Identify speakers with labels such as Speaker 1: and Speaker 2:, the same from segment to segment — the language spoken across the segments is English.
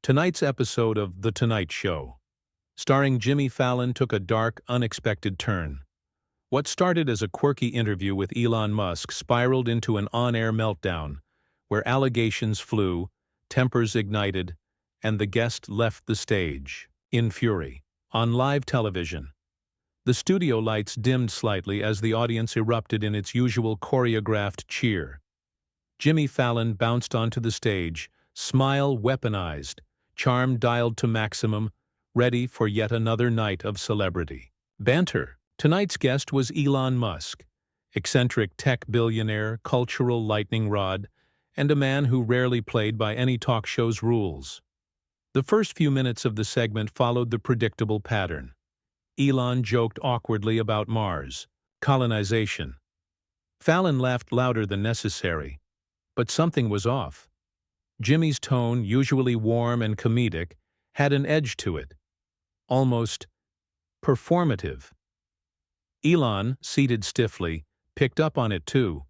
Speaker 1: Tonight's episode of The Tonight Show, starring Jimmy Fallon, took a dark, unexpected turn. What started as a quirky interview with Elon Musk spiraled into an on-air meltdown, where allegations flew, tempers ignited, and the guest left the stage, in fury. On live television, the studio lights dimmed slightly as the audience erupted in its usual choreographed cheer. Jimmy Fallon bounced onto the stage, smile weaponized, charm dialed to maximum, ready for yet another night of celebrity banter. Tonight's guest was Elon Musk, eccentric tech billionaire, cultural lightning rod, and a man who rarely played by any talk show's rules. The first few minutes of the segment followed the predictable pattern. Elon joked awkwardly about Mars, colonization. Fallon laughed louder than necessary, but something was off. Jimmy's tone, usually warm and comedic, had an edge to it, almost performative. Elon, seated stiffly, picked up on it too.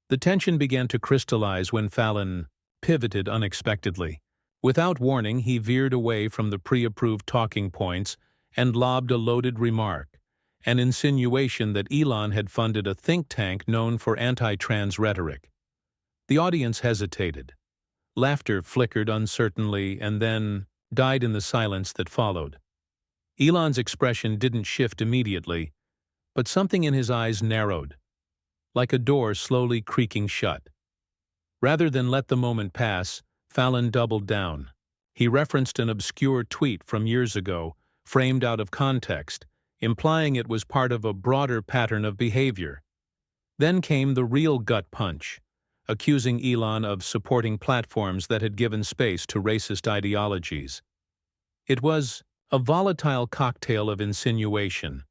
Speaker 1: The tension began to crystallize when Fallon pivoted unexpectedly. Without warning, he veered away from the pre-approved talking points and lobbed a loaded remark, an insinuation that Elon had funded a think tank known for anti-trans rhetoric. The audience hesitated. Laughter flickered uncertainly and then died in the silence that followed. Elon's expression didn't shift immediately, but something in his eyes narrowed, like a door slowly creaking shut. Rather than let the moment pass, Fallon doubled down. He referenced an obscure tweet from years ago, framed out of context, implying it was part of a broader pattern of behavior. Then came the real gut punch, accusing Elon of supporting platforms that had given space to racist ideologies. It was a volatile cocktail of insinuation,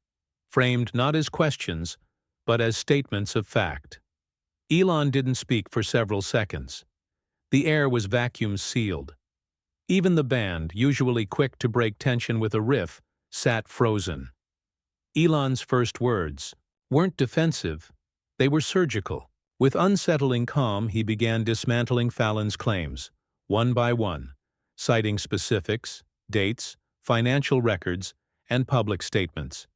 Speaker 1: framed not as questions, but as statements of fact. Elon didn't speak for several seconds. The air was vacuum-sealed. Even the band, usually quick to break tension with a riff, sat frozen. Elon's first words weren't defensive, they were surgical. With unsettling calm, he began dismantling Fallon's claims, one by one, citing specifics, dates, financial records, and public statements.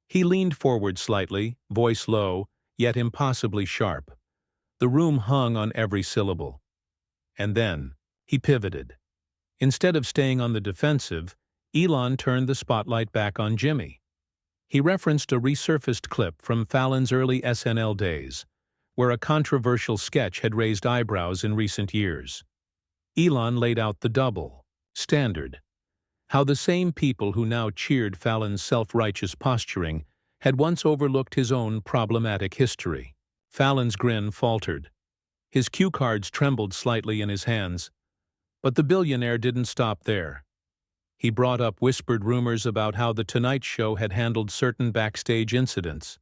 Speaker 1: He leaned forward slightly, voice low, yet impossibly sharp. The room hung on every syllable. And then, he pivoted. Instead of staying on the defensive, Elon turned the spotlight back on Jimmy. He referenced a resurfaced clip from Fallon's early SNL days, where a controversial sketch had raised eyebrows in recent years. Elon laid out the double standard. How the same people who now cheered Fallon's self-righteous posturing had once overlooked his own problematic history. Fallon's grin faltered. His cue cards trembled slightly in his hands. But the billionaire didn't stop there. He brought up whispered rumors about how The Tonight Show had handled certain backstage incidents,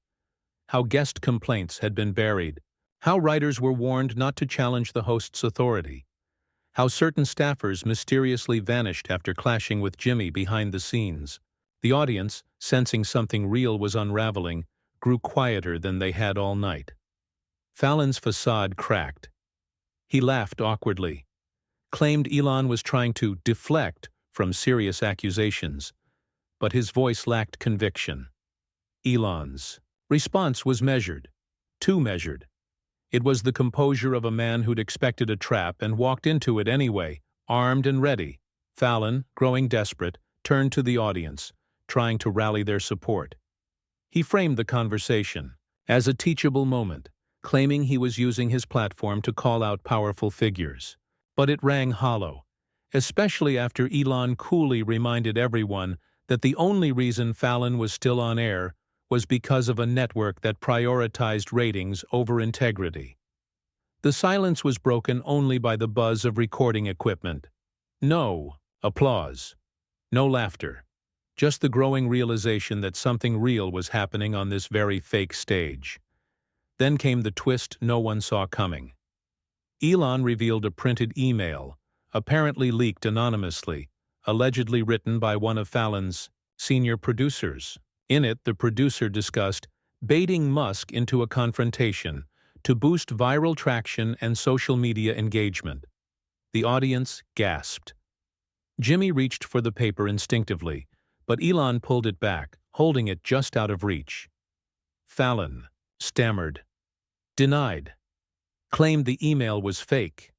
Speaker 1: how guest complaints had been buried, how writers were warned not to challenge the host's authority, how certain staffers mysteriously vanished after clashing with Jimmy behind the scenes. The audience, sensing something real was unraveling, grew quieter than they had all night. Fallon's facade cracked. He laughed awkwardly, claimed Elon was trying to deflect from serious accusations, but his voice lacked conviction. Elon's response was measured, too measured. It was the composure of a man who'd expected a trap and walked into it anyway, armed and ready. Fallon, growing desperate, turned to the audience, trying to rally their support. He framed the conversation as a teachable moment, claiming he was using his platform to call out powerful figures. But it rang hollow, especially after Elon coolly reminded everyone that the only reason Fallon was still on air was because of a network that prioritized ratings over integrity. The silence was broken only by the buzz of recording equipment. No applause, no laughter, just the growing realization that something real was happening on this very fake stage. Then came the twist no one saw coming. Elon revealed a printed email, apparently leaked anonymously, allegedly written by one of Fallon's senior producers. In it, the producer discussed baiting Musk into a confrontation to boost viral traction and social media engagement. The audience gasped. Jimmy reached for the paper instinctively, but Elon pulled it back, holding it just out of reach. Fallon stammered, denied, claimed the email was fake.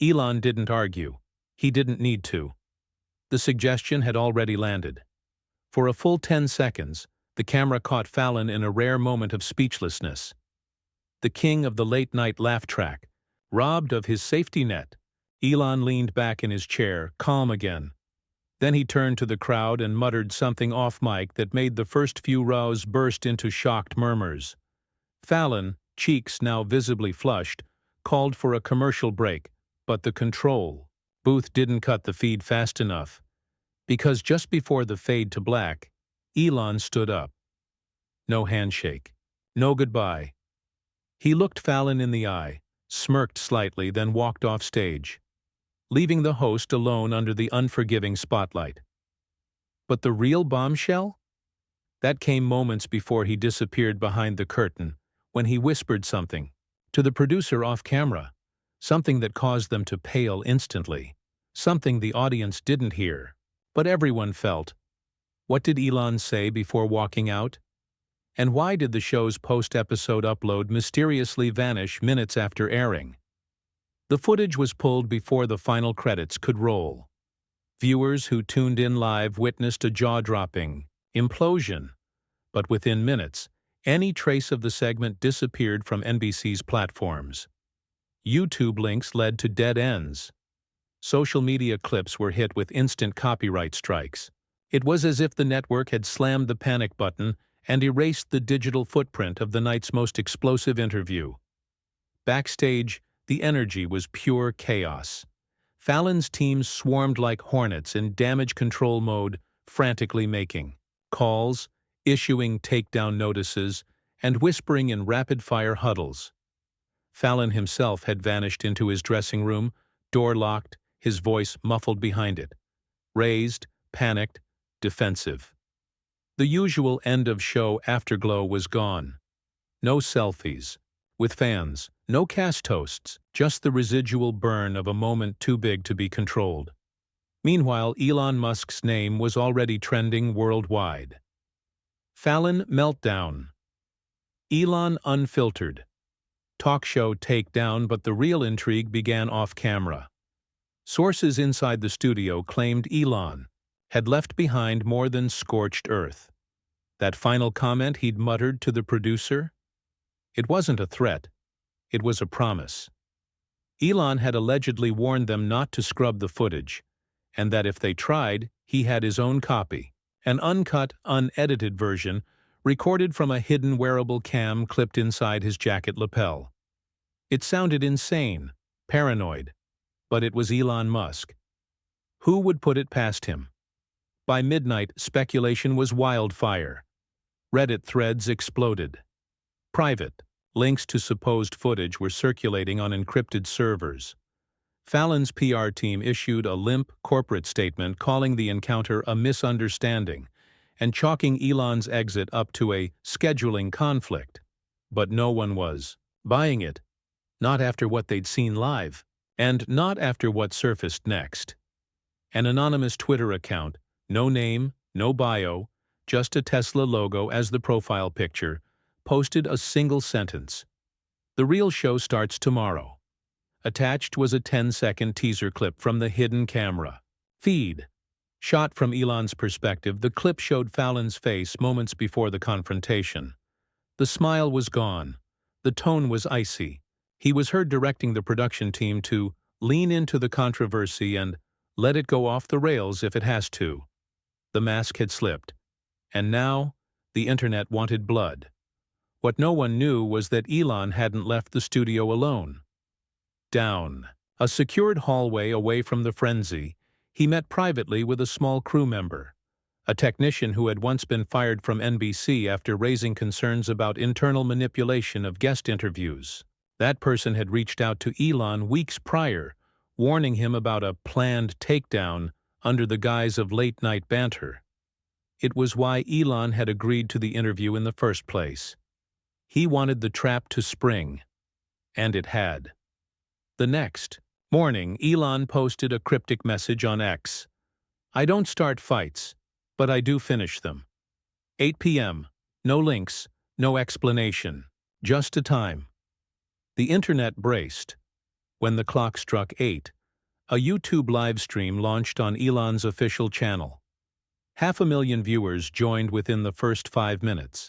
Speaker 1: Elon didn't argue. He didn't need to. The suggestion had already landed. For a full 10 seconds, the camera caught Fallon in a rare moment of speechlessness. The king of the late-night laugh track, robbed of his safety net, Elon leaned back in his chair, calm again. Then he turned to the crowd and muttered something off-mic that made the first few rows burst into shocked murmurs. Fallon, cheeks now visibly flushed, called for a commercial break, but the control booth didn't cut the feed fast enough. Because just before the fade to black, Elon stood up. No handshake. No goodbye. He looked Fallon in the eye, smirked slightly, then walked off stage, leaving the host alone under the unforgiving spotlight. But the real bombshell? That came moments before he disappeared behind the curtain, when he whispered something to the producer off camera, something that caused them to pale instantly, something the audience didn't hear, but everyone felt. What did Elon say before walking out? And why did the show's post-episode upload mysteriously vanish minutes after airing? The footage was pulled before the final credits could roll. Viewers who tuned in live witnessed a jaw-dropping implosion, but within minutes, any trace of the segment disappeared from NBC's platforms. YouTube links led to dead ends. Social media clips were hit with instant copyright strikes. It was as if the network had slammed the panic button and erased the digital footprint of the night's most explosive interview. Backstage, the energy was pure chaos. Fallon's team swarmed like hornets in damage control mode, frantically making calls, issuing takedown notices, and whispering in rapid-fire huddles. Fallon himself had vanished into his dressing room, door locked, his voice muffled behind it. Raised, panicked, defensive. The usual end-of-show afterglow was gone. No selfies with fans, no cast toasts, just the residual burn of a moment too big to be controlled. Meanwhile, Elon Musk's name was already trending worldwide. Fallon meltdown. Elon unfiltered. Talk show takedown, but the real intrigue began off-camera. Sources inside the studio claimed Elon had left behind more than scorched earth. That final comment he'd muttered to the producer? It wasn't a threat. It was a promise. Elon had allegedly warned them not to scrub the footage, and that if they tried, he had his own copy, an uncut, unedited version recorded from a hidden wearable cam clipped inside his jacket lapel. It sounded insane, paranoid, but it was Elon Musk. Who would put it past him? By midnight, speculation was wildfire. Reddit threads exploded. Private links to supposed footage were circulating on encrypted servers. Fallon's PR team issued a limp corporate statement calling the encounter a misunderstanding and chalking Elon's exit up to a scheduling conflict. But no one was buying it. Not after what they'd seen live, and not after what surfaced next. An anonymous Twitter account, no name, no bio, just a Tesla logo as the profile picture, posted a single sentence. The real show starts tomorrow. Attached was a 10-second teaser clip from the hidden camera feed. Shot from Elon's perspective, the clip showed Fallon's face moments before the confrontation. The smile was gone. The tone was icy. He was heard directing the production team to lean into the controversy and let it go off the rails if it has to. The mask had slipped. And now, the internet wanted blood. What no one knew was that Elon hadn't left the studio alone. Down a secured hallway away from the frenzy, he met privately with a small crew member, a technician who had once been fired from NBC after raising concerns about internal manipulation of guest interviews. That person had reached out to Elon weeks prior, warning him about a planned takedown under the guise of late-night banter. It was why Elon had agreed to the interview in the first place. He wanted the trap to spring, and it had. The next morning, Elon posted a cryptic message on X. I don't start fights, but I do finish them. 8 p.m. No links, no explanation. Just a time. The internet braced. When the clock struck 8, a YouTube livestream launched on Elon's official channel. 500,000 viewers joined within the first 5 minutes.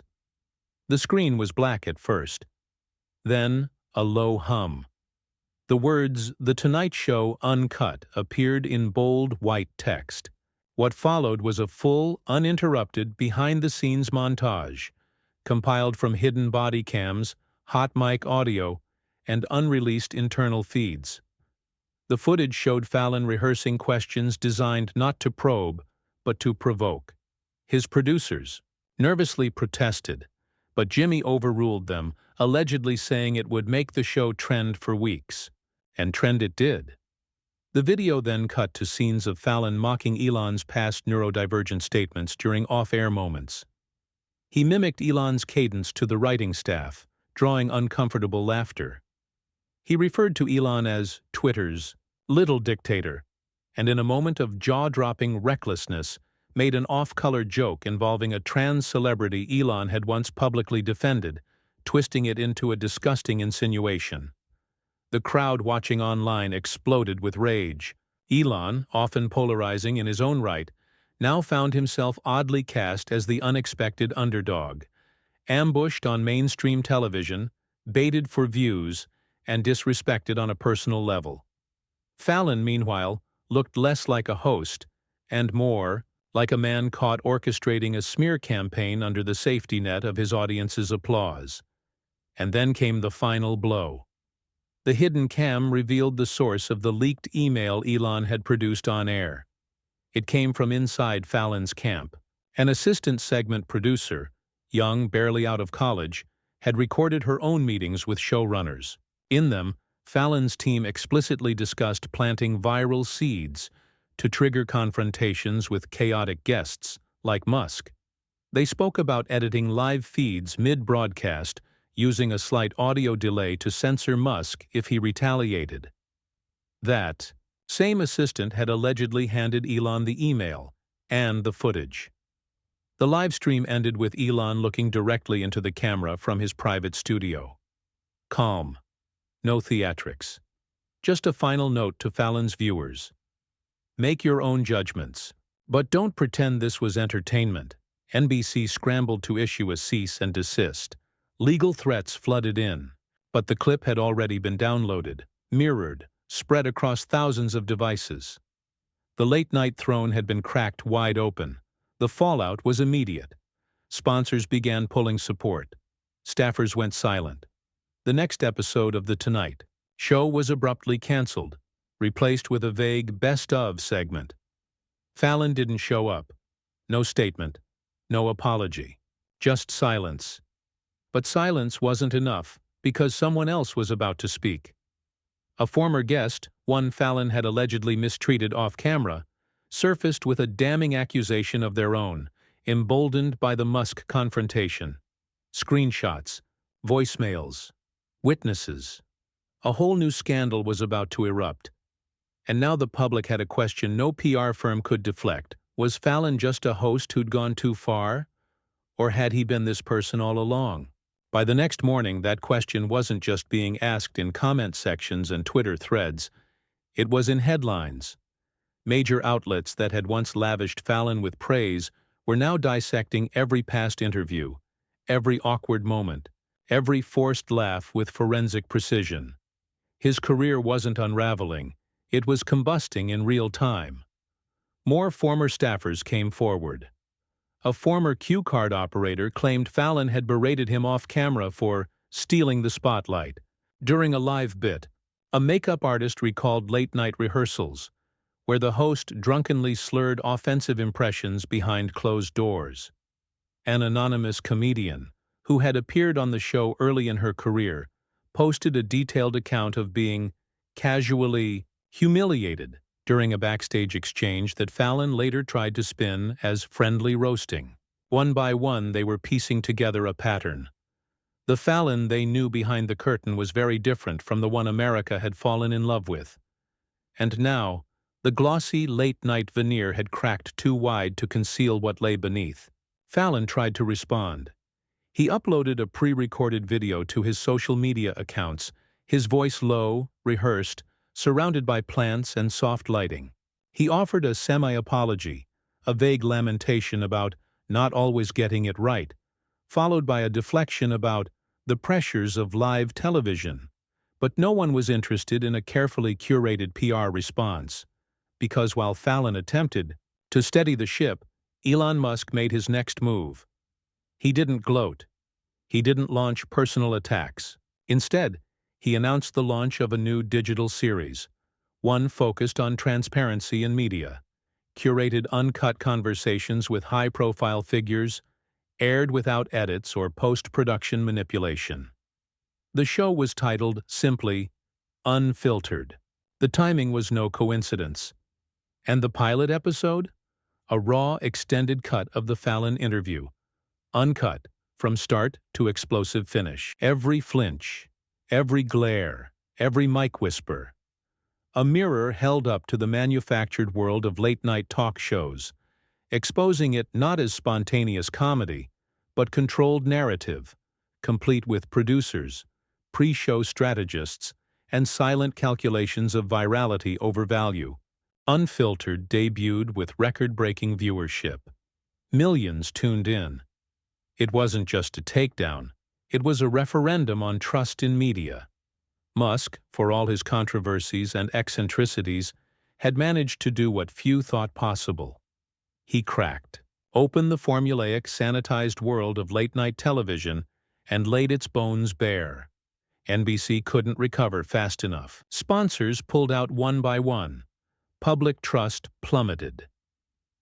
Speaker 1: The screen was black at first. Then, a low hum. The words, "The Tonight Show Uncut," appeared in bold white text. What followed was a full, uninterrupted, behind-the-scenes montage, compiled from hidden body cams, hot mic audio, and unreleased internal feeds. The footage showed Fallon rehearsing questions designed not to probe, but to provoke. His producers nervously protested, but Jimmy overruled them, allegedly saying it would make the show trend for weeks. And trend it did. The video then cut to scenes of Fallon mocking Elon's past neurodivergent statements during off-air moments. He mimicked Elon's cadence to the writing staff, drawing uncomfortable laughter. He referred to Elon as Twitter's little dictator, and in a moment of jaw-dropping recklessness, made an off-color joke involving a trans celebrity Elon had once publicly defended, twisting it into a disgusting insinuation. The crowd watching online exploded with rage. Elon, often polarizing in his own right, now found himself oddly cast as the unexpected underdog, ambushed on mainstream television, baited for views, and disrespected on a personal level. Fallon, meanwhile, looked less like a host, and more like a man caught orchestrating a smear campaign under the safety net of his audience's applause. And then came the final blow. The hidden cam revealed the source of the leaked email Elon had produced on air. It came from inside Fallon's camp. An assistant segment producer, young, barely out of college, had recorded her own meetings with showrunners. In them, Fallon's team explicitly discussed planting viral seeds to trigger confrontations with chaotic guests, like Musk. They spoke about editing live feeds mid-broadcast, using a slight audio delay to censor Musk if he retaliated. That same assistant had allegedly handed Elon the email and the footage. The livestream ended with Elon looking directly into the camera from his private studio. Calm. No theatrics. Just a final note to Fallon's viewers. Make your own judgments. But don't pretend this was entertainment. NBC scrambled to issue a cease and desist. Legal threats flooded in, but the clip had already been downloaded, mirrored, spread across thousands of devices. The late-night throne had been cracked wide open. The fallout was immediate. Sponsors began pulling support. Staffers went silent. The next episode of The Tonight Show was abruptly canceled, replaced with a vague best-of segment. Fallon didn't show up. No statement. No apology. Just silence. But silence wasn't enough, because someone else was about to speak. A former guest, one Fallon had allegedly mistreated off-camera, surfaced with a damning accusation of their own, emboldened by the Musk confrontation. Screenshots, voicemails, witnesses. A whole new scandal was about to erupt. And now the public had a question no PR firm could deflect. Was Fallon just a host who'd gone too far? Or had he been this person all along? By the next morning, that question wasn't just being asked in comment sections and Twitter threads. It was in headlines. Major outlets that had once lavished Fallon with praise were now dissecting every past interview, every awkward moment, every forced laugh with forensic precision. His career wasn't unraveling. It was combusting in real time. More former staffers came forward. A former cue card operator claimed Fallon had berated him off-camera for stealing the spotlight. During a live bit, a makeup artist recalled late-night rehearsals, where the host drunkenly slurred offensive impressions behind closed doors. An anonymous comedian, who had appeared on the show early in her career, posted a detailed account of being casually humiliated during a backstage exchange that Fallon later tried to spin as friendly roasting. One by one, they were piecing together a pattern. The Fallon they knew behind the curtain was very different from the one America had fallen in love with. And now, The glossy, late-night veneer had cracked too wide to conceal what lay beneath. Fallon tried to respond. He uploaded a pre-recorded video to his social media accounts, his voice low, rehearsed, surrounded by plants and soft lighting. He offered a semi-apology, a vague lamentation about not always getting it right, followed by a deflection about the pressures of live television. But no one was interested in a carefully curated PR response, because while Fallon attempted to steady the ship, Elon Musk made his next move. He didn't gloat. He didn't launch personal attacks. Instead, he announced the launch of a new digital series, one focused on transparency in media, curated uncut conversations with high-profile figures, aired without edits or post-production manipulation. The show was titled simply Unfiltered. The timing was no coincidence. And the pilot episode? A raw, extended cut of the Fallon interview, uncut from start to explosive finish. Every flinch, every glare, every mic whisper. A mirror held up to the manufactured world of late-night talk shows, exposing it not as spontaneous comedy, but controlled narrative, complete with producers, pre-show strategists, and silent calculations of virality over value. Unfiltered debuted with record-breaking viewership. Millions tuned in. It wasn't just a takedown, it was a referendum on trust in media. Musk, for all his controversies and eccentricities, had managed to do what few thought possible. He cracked open the formulaic, sanitized world of late-night television and laid its bones bare. NBC couldn't recover fast enough. Sponsors pulled out one by one. Public trust plummeted.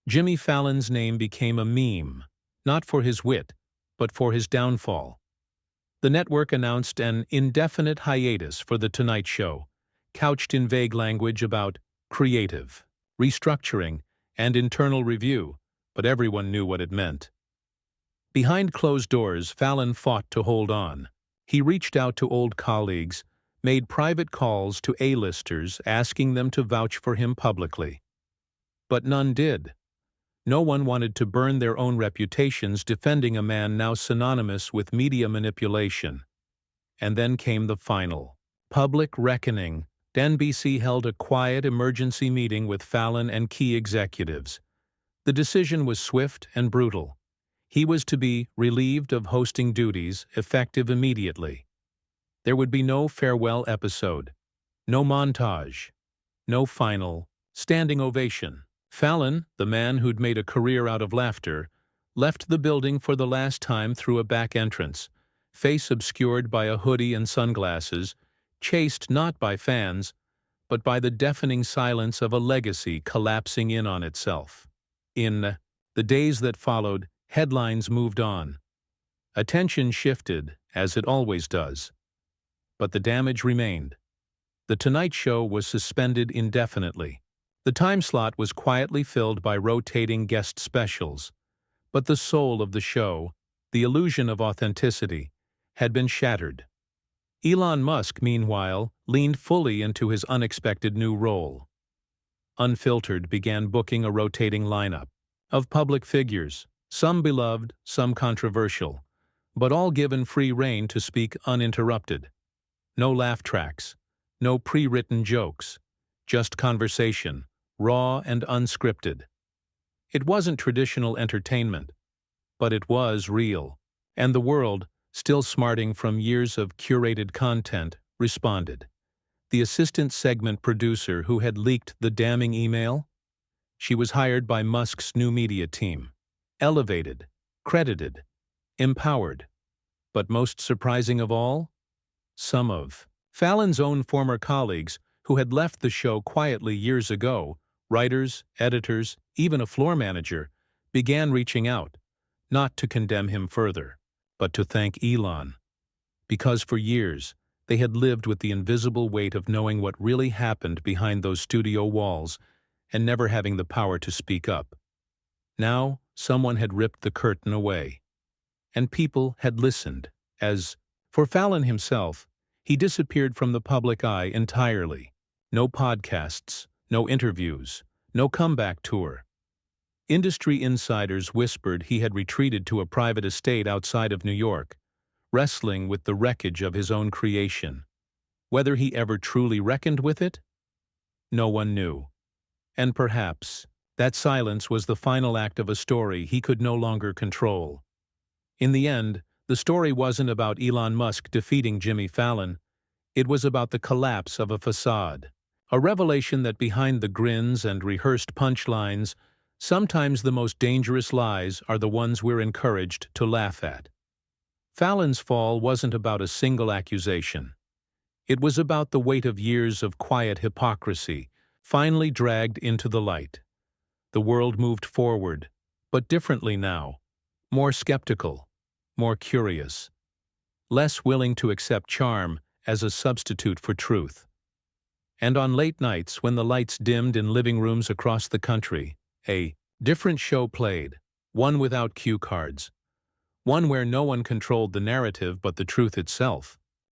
Speaker 1: Jimmy Fallon's name became a meme, not for his wit, but for his downfall. The network announced an indefinite hiatus for The Tonight Show, couched in vague language about creative, restructuring, and internal review, but everyone knew what it meant. Behind closed doors, Fallon fought to hold on. He reached out to old colleagues, made private calls to A-listers asking them to vouch for him publicly. But none did. No one wanted to burn their own reputations defending a man now synonymous with media manipulation. And then came the final public reckoning. NBC held a quiet emergency meeting with Fallon and key executives. The decision was swift and brutal. He was to be relieved of hosting duties, effective immediately. There would be no farewell episode, no montage, no final standing ovation. Fallon, the man who'd made a career out of laughter, left the building for the last time through a back entrance, face obscured by a hoodie and sunglasses, chased not by fans, but by the deafening silence of a legacy collapsing in on itself. In the days that followed, headlines moved on. Attention shifted, as it always does. But the damage remained. The Tonight Show was suspended indefinitely. The time slot was quietly filled by rotating guest specials, but the soul of the show, the illusion of authenticity, had been shattered. Elon Musk, meanwhile, leaned fully into his unexpected new role. Unfiltered began booking a rotating lineup of public figures, some beloved, some controversial, but all given free rein to speak uninterrupted. No laugh tracks, no pre-written jokes, just conversation, raw and unscripted. It wasn't traditional entertainment, but it was real, and the world, still smarting from years of curated content, responded. The assistant segment producer who had leaked the damning email? She was hired by Musk's new media team. Elevated, credited, empowered. But most surprising of all? Some of Fallon's own former colleagues who had left the show quietly years ago, writers, editors, even a floor manager, began reaching out, not to condemn him further, but to thank Elon. Because for years, they had lived with the invisible weight of knowing what really happened behind those studio walls and never having the power to speak up. Now, someone had ripped the curtain away, and people had listened, as, for Fallon himself, he disappeared from the public eye entirely. No podcasts, No interviews, no comeback tour. Industry insiders whispered he had retreated to a private estate outside of New York, wrestling with the wreckage of his own creation. Whether he ever truly reckoned with it? No one knew. And perhaps that silence was the final act of a story he could no longer control. In the end, the story wasn't about Elon Musk defeating Jimmy Fallon. It was about the collapse of a facade. A revelation that behind the grins and rehearsed punchlines, sometimes the most dangerous lies are the ones we're encouraged to laugh at. Fallon's fall wasn't about a single accusation. It was about the weight of years of quiet hypocrisy, finally dragged into the light. The world moved forward, but differently now. More skeptical, more curious, less willing to accept charm as a substitute for truth. And on late nights when the lights dimmed in living rooms across the country, a different show played, one without cue cards, one where no one controlled the narrative but the truth itself.